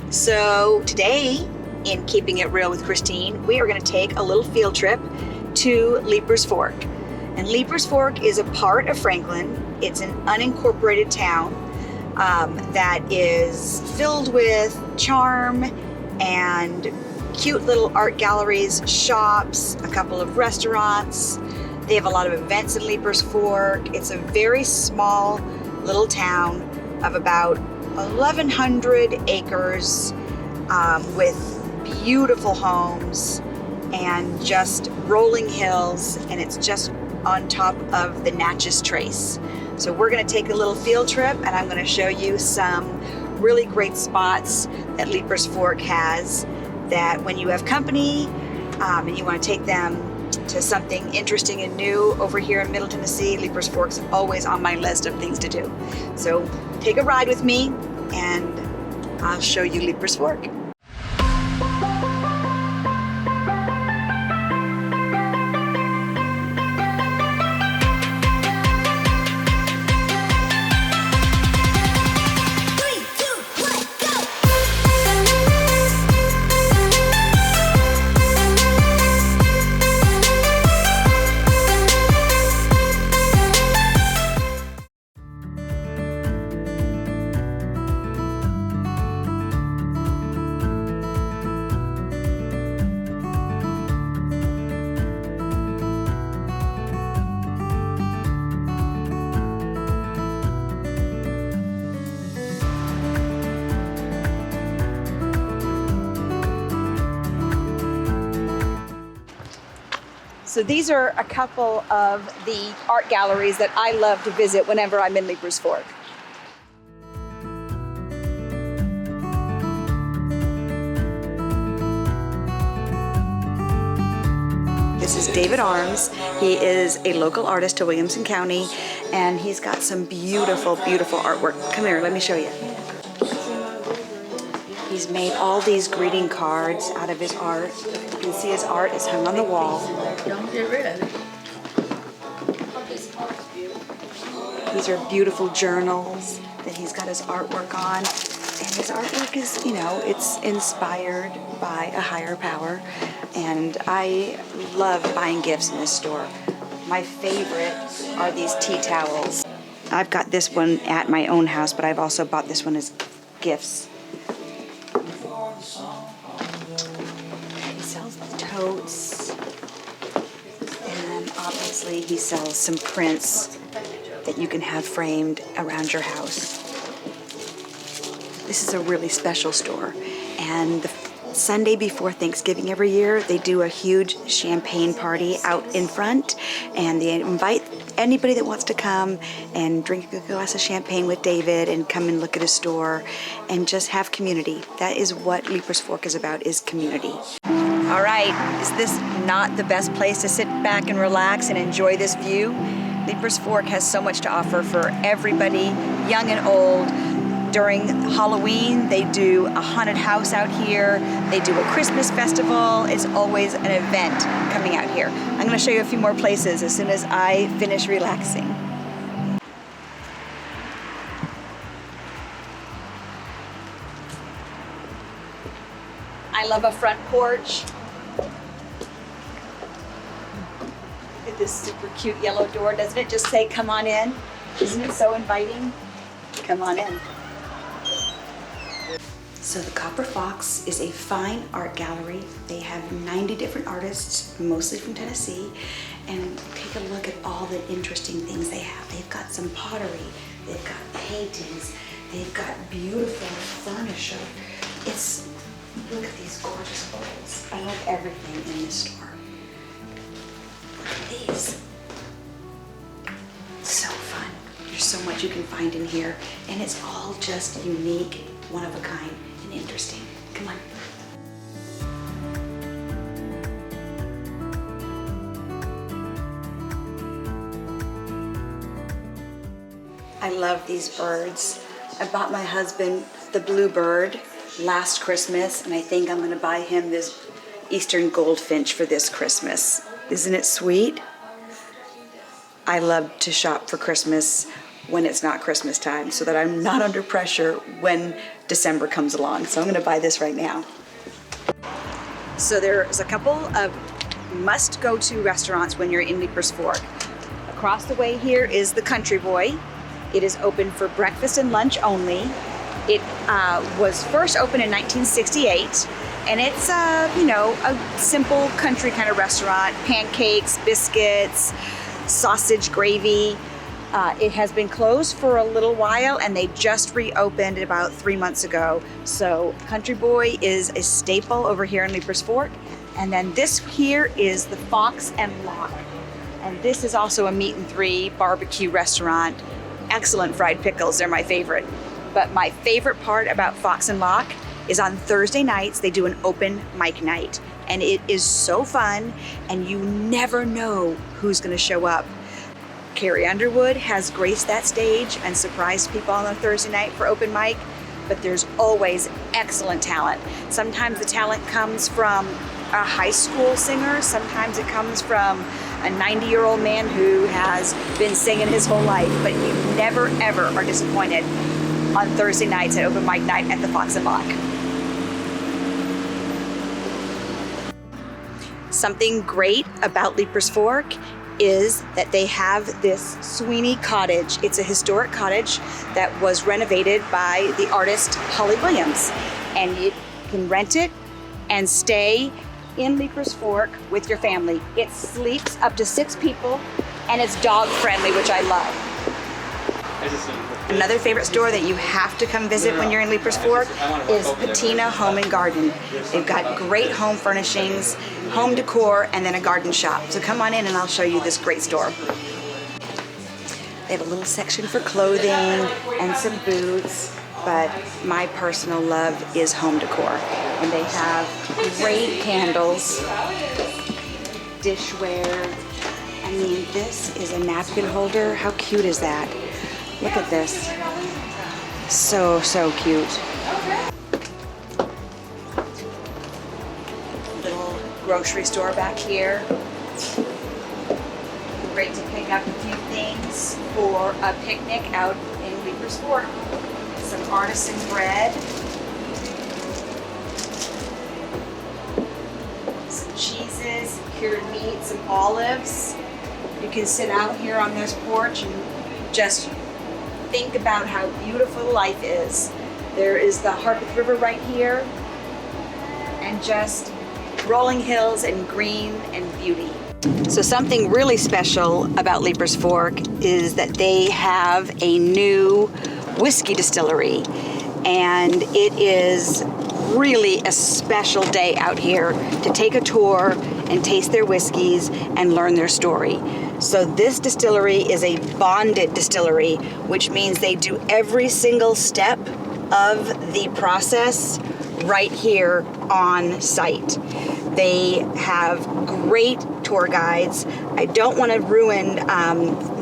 So today, in Keeping It Real with Christine, we are going to take a little field trip to Leiper'S Fork. And Leiper'S Fork is a part of Franklin. It's an unincorporated town that is filled with charm and cute little art galleries, shops, a couple of restaurants. They have a lot of events in Leiper'S Fork. It's a very small little town of about 1,100 acres with beautiful homes and just rolling hills, and it's just on top of the Natchez Trace. So we're going to take a little field trip, and I'm going to show you some really great spots that Leiper'S Fork has, that when you have company and you want to take them to something interesting and new over here in Middle Tennessee, Leiper'S Fork's always on my list of things to do. So take a ride with me and I'll show you Leiper'S Fork. So these are a couple of the art galleries that I love to visit whenever I'm in Leiper'S Fork. This is David Arms. He is a local artist to Williamson County, and he's got some beautiful, beautiful artwork. Come here, let me show you. He's made all these greeting cards out of his art. You can see his art is hung on the wall. Don't get rid of it. These are beautiful journals that he's got his artwork on. And his artwork is, you know, it's inspired by a higher power. And I love buying gifts in this store. My favorite are these tea towels. I've got this one at my own house, but I've also bought this one as gifts. He sells totes, and obviously he sells some prints that you can have framed around your house. This is a really special store, and the Sunday before Thanksgiving every year, they do a huge champagne party out in front, and they invite anybody that wants to come and drink a glass of champagne with David and come and look at his store and just have community. That is what Leiper'S Fork is about, is community. All right, is this not the best place to sit back and relax and enjoy this view? Leiper'S Fork has so much to offer for everybody, young and old. During Halloween, they do a haunted house out here. They do a Christmas festival. It's always an event coming out here. I'm going to show you a few more places as soon as I finish relaxing. I love a front porch. Look at this super cute yellow door. Doesn't it just say, "Come on in"? Isn't it so inviting? Come on in. So the Copper Fox is a fine art gallery. They have 90 different artists, mostly from Tennessee, and take a look at all the interesting things they have. They've got some pottery, they've got paintings, they've got beautiful furniture. Look at these gorgeous bowls. I love everything in this store. Look at these. So fun. There's so much you can find in here, and it's all just unique, one of a kind, and interesting. Come on. I love these birds. I bought my husband the bluebird last Christmas, and I think I'm going to buy him this eastern goldfinch for this Christmas. Isn't it sweet? I love to shop for Christmas when it's not Christmas time so that I'm not under pressure when December comes along. So I'm gonna buy this right now. So there's a couple of must go to restaurants when you're in Leiper'S Fork. Across the way here is the Country Boy. It is open for breakfast and lunch only. It was first opened in 1968, and it's a simple country kind of restaurant, pancakes, biscuits, sausage gravy. It has been closed for a little while, and they just reopened about 3 months ago. So Country Boy is a staple over here in Leiper'S Fork. And then this here is the Fox and Locke. And this is also a meat and three barbecue restaurant. Excellent fried pickles, they're my favorite. But my favorite part about Fox and Locke is on Thursday nights, they do an open mic night. And it is so fun, and you never know who's gonna show up. Carrie Underwood has graced that stage and surprised people on a Thursday night for open mic, but there's always excellent talent. Sometimes the talent comes from a high school singer, sometimes it comes from a 90-year-old man who has been singing his whole life, but you never ever are disappointed on Thursday nights at open mic night at the Fox and Locke. Something great about Leiper'S Fork is that they have this Sweeney Cottage. It's a historic cottage that was renovated by the artist Holly Williams. And you can rent it and stay in Leiper'S Fork with your family. It sleeps up to 6 people, and it's dog friendly, which I love. Another favorite store that you have to come visit when you're in Leiper'S Fork is Patina Home and Garden. They've got great home furnishings, home decor, and then a garden shop. So come on in and I'll show you this great store. They have a little section for clothing and some boots, but my personal love is home decor. And they have great candles, dishware. I mean, this is a napkin holder. How cute is that? Look at this. So, so cute. Little grocery store back here. Great to pick up a few things for a picnic out in Leiper'S Fork. Some artisan bread. Some cheeses, some cured meat, some olives. You can sit out here on this porch and just think about how beautiful life is. There is the Harpeth River right here, and just rolling hills and green and beauty. So something really special about Leiper'S Fork is that they have a new whiskey distillery, and it is really a special day out here to take a tour and taste their whiskeys and learn their story. So this distillery is a bonded distillery, which means they do every single step of the process right here on site. They have great tour guides. I don't want to ruin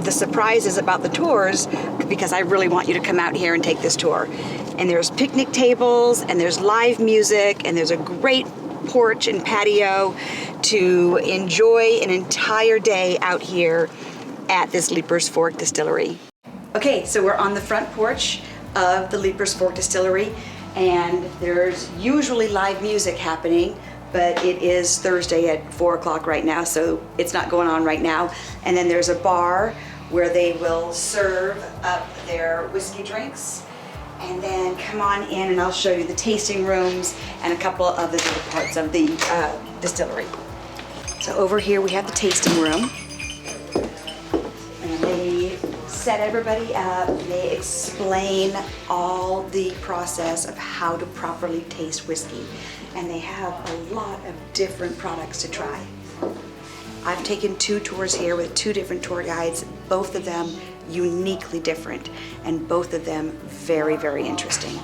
the surprises about the tours because I really want you to come out here and take this tour. And there's picnic tables, and there's live music, and there's a great porch and patio to enjoy an entire day out here at this Leiper'S Fork Distillery. Okay, so we're on the front porch of the Leiper'S Fork Distillery, and there's usually live music happening, but it is Thursday at 4 o'clock right now, so it's not going on right now. And then there's a bar where they will serve up their whiskey drinks. And then come on in and I'll show you the tasting rooms and a couple of the different parts of the distillery. So over here we have the tasting room. And they set everybody up. They explain all the process of how to properly taste whiskey. And they have a lot of different products to try. I've taken 2 tours here with 2 different tour guides, both of them uniquely different, and both of them very, very interesting.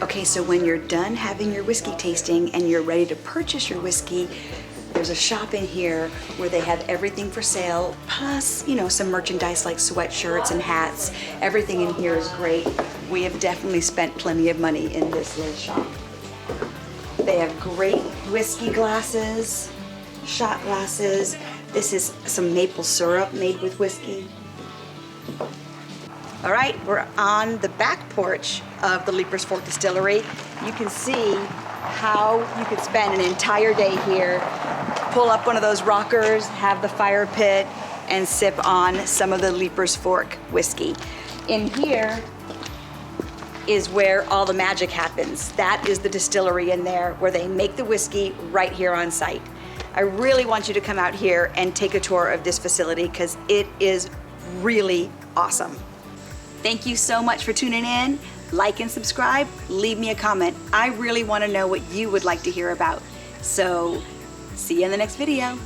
Okay, so when you're done having your whiskey tasting and you're ready to purchase your whiskey, there's a shop in here where they have everything for sale, plus, you know, some merchandise like sweatshirts and hats. Everything in here is great. We have definitely spent plenty of money in this little shop. They have great whiskey glasses, shot glasses. This is some maple syrup made with whiskey. All right, we're on the back porch of the Leiper'S Fork Distillery. You can see how you could spend an entire day here, pull up one of those rockers, have the fire pit, and sip on some of the Leiper'S Fork whiskey. In here is where all the magic happens. That is the distillery in there where they make the whiskey right here on site. I really want you to come out here and take a tour of this facility because it is really awesome. Thank you so much for tuning in. Like and subscribe, leave me a comment. I really want to know what you would like to hear about. So, see you in the next video.